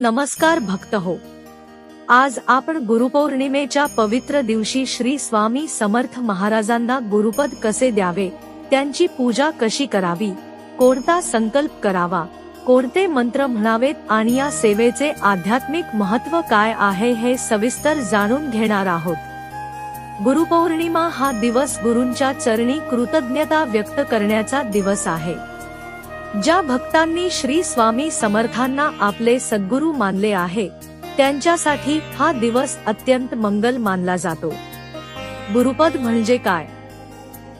नमस्कार भक्त हो. आज आपण गुरुपौर्णिमेच्या पवित्र दिवशी श्री स्वामी समर्थ महाराजांना गुरुपद कसे द्यावे, त्यांची पूजा कशी करावी, कोणता संकल्प करावा, कोणते मंत्र म्हणावेत आणि या सेवेचे आध्यात्मिक महत्त्व काय आहे हे सविस्तर जाणून घेणार आहोत. गुरुपौर्णिमा हा दिवस गुरूंच्या चरणी कृतज्ञता व्यक्त करण्याचा दिवस आहे. ज्या भक्तांनी श्री स्वामी समर्थांना आपले सद्गुरू मानले आहे, त्यांच्यासाठी हा दिवस अत्यंत मंगल मानला जातो. गुरुपद म्हणजे काय?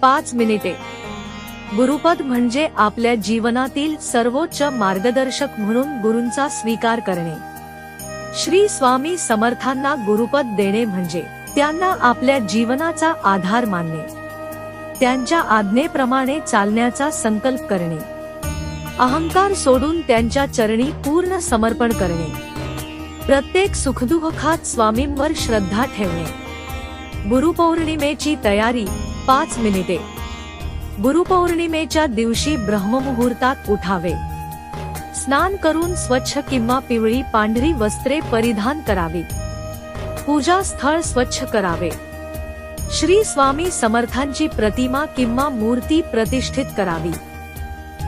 5 मिनिटे. गुरुपद म्हणजे आपल्या जीवनातील सर्वोच्च मार्गदर्शक म्हणून गुरूंचा स्वीकार करणे. श्री स्वामी समर्थांना गुरुपद देणे म्हणजे त्यांना आपल्या जीवनाचा आधार मानणे, त्यांच्या आज्ञेप्रमाणे चालण्याचा संकल्प करणे, अहंकार सोडून त्यांच्या चरणी पूर्ण समर्पण करणे, प्रत्येक सुखदुःखात स्वामींवर श्रद्धा ठेवणे. गुरुपौर्णिमेची तयारी 5 मिनिटे. गुरुपौर्णिमेच्या दिवशी ब्रह्ममुहूर्तात उठावे. स्नान करून स्वच्छ किंवा पिवळी पांढरी वस्त्रे परिधान करावी. पूजा स्थळ स्वच्छ करावे. श्री स्वामी समर्थांची प्रतिमा किंवा मूर्ती प्रतिष्ठित करावी.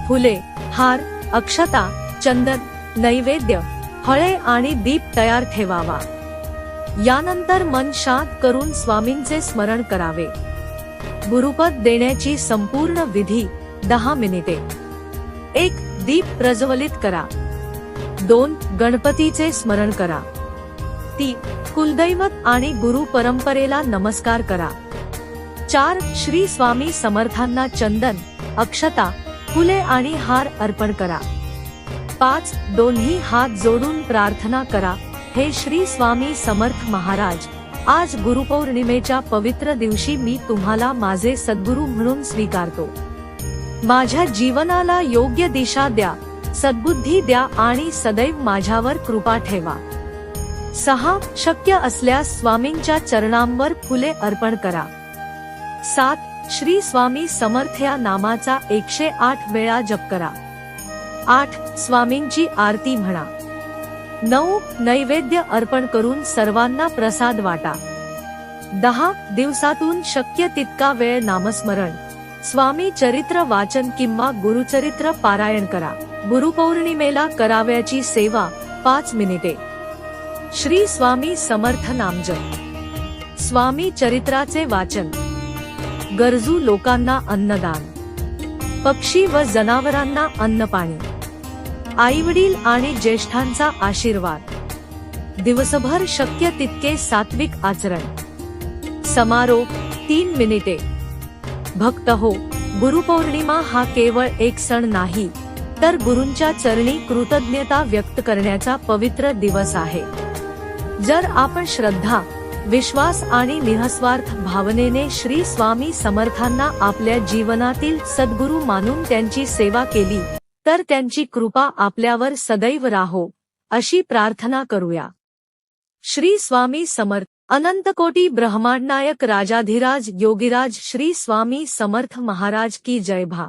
फुले, हार, अक्षता, चंदन, नैवेद्य, फळे आणि दीप तयार ठेवावा. यानंतर मन शांत करून स्वामींचे स्मरण करावे. गुरुपद देण्याची संपूर्ण विधी 10 मिनिटे. 1. दीप प्रज्वलित करा. 2. गणपतीचे स्मरण करा. 3. कुलदैवत आणि गुरु परंपरेला नमस्कार करा. 4. श्री स्वामी समर्थांना चंदन, अक्षता, फुले आणि हार अर्पण करा. 5. दोन्ही हात जोडून प्रार्थना करा, हे श्री स्वामी समर्थ महाराज, आज गुरुपौर्णिमेच्या पवित्र दिवशी मी तुम्हाला माझे सद्गुरू म्हणून स्वीकारतो. माझ्या जीवनाला योग्य दिशा द्या, सद्बुद्धी द्या आणि सदैव माझ्यावर कृपा ठेवा. 6. शक्य असल्यास स्वामींच्या चरणांवर फुले अर्पण करा. 7. श्री स्वामी समर्थ या नामाचा 108 वेळा जप करा. 8. स्वामींची आरती म्हणा. 9. नैवेद्य अर्पण करून सर्वांना प्रसाद वाटा. 10. दिवसातून शक्य तितका वेळ नामस्मरण, स्वामी चरित्र वाचन किंवा गुरुचरित्र पारायण करा. गुरुपौर्णिमेला करावयाची सेवा 5 मिनिटे. श्री स्वामी समर्थ नामजप, स्वामी चरित्राचे वाचन, गरजू लोकांना अन्नदान, पक्षी व जनावरांना अन्नपाणी, आईवडील आणि ज्येष्ठांचा आशीर्वाद. दिवसभर शक्य तितके सात्विक आचरण. समारोप 3 मिनिटे. भक्त हो, गुरुपौर्णिमा हा केवळ एक सण नाही, तर गुरूंच्या चरणी कृतज्ञता व्यक्त करण्याचा पवित्र दिवस आहे. जर आपण श्रद्धा, विश्वास आणि निःस्वार्थ भावनेने श्री स्वामी समर्थांना आपल्या जीवनातील सद्गुरू मानून त्यांची सेवा केली, तर त्यांची कृपा आपल्यावर सदैव राहो, अशी प्रार्थना करूया. श्री स्वामी समर्थ. अनंतकोटी ब्रह्मांड नायक राजाधिराज योगीराज श्री स्वामी समर्थ महाराज की जय भा.